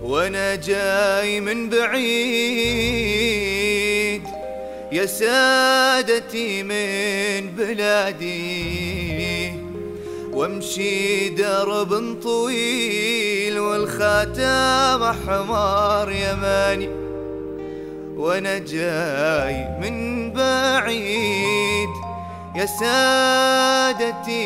وانا جاي من بعيد يا سادتي من بلادي، وامشي درب طويل والخاتم احمر يماني. وانا جاي من بعيد يا سادتي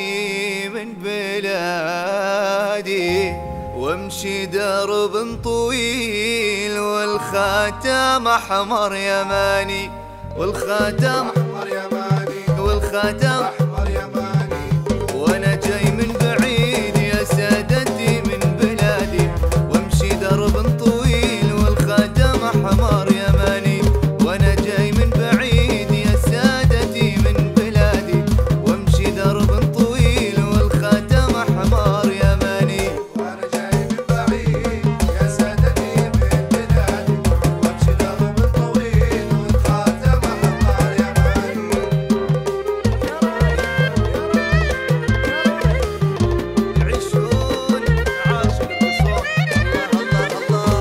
من بلادي، وامشي درب طويل والخاتم احمر يماني، والخاتم احمر يماني، والخاتم احمر يماني. وانا جاي من بعيد يا سادتي من بلادي، وامشي درب طويل والخاتم احمر يماني. وانا جاي من بعيد يا سادتي من بلادي، وامشي درب طويل والخاتم احمر يماني. وانا جاي من بعيد يا سادتي من بلادي، وامشي درب طويل والخاتم احمر يماني. يعيشون عاشق الصوت. الله الله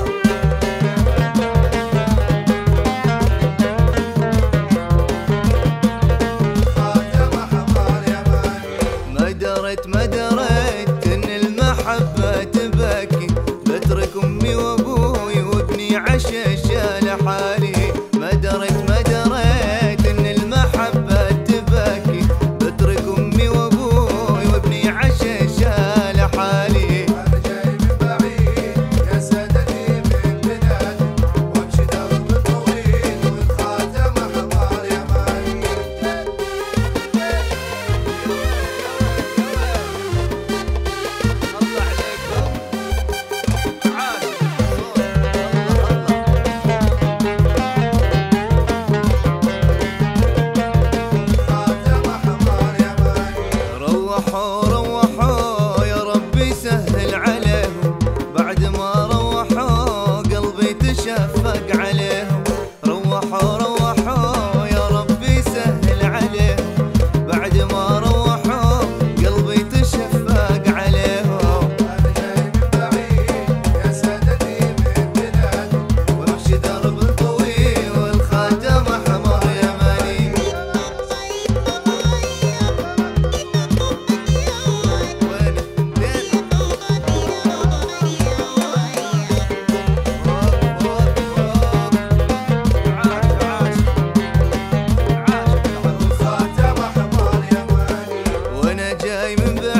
ما دريت ان المحبة تبكي، بترك امي وابوي وابني عشش لحالي. ما دريت ان المحبة تبكي، بترك امي وابوي وابني عشش لحالي. انا جاي من بعيد يا سادتي من بلادي، وامشي درب طويل والخاتم احمر يماني. روحوا يا ربي سهل عليهم، بعد ما روحوا قلبي تشفق عليهم. روحوا يا ربي سهل عليهم، بعد ما روحوا قلبي تشفق عليهم. انا جاي من بعيد يا سادتي من بلادي، وامشي درب طويل والخاتم احمر يماني. وانا جاي من بعيد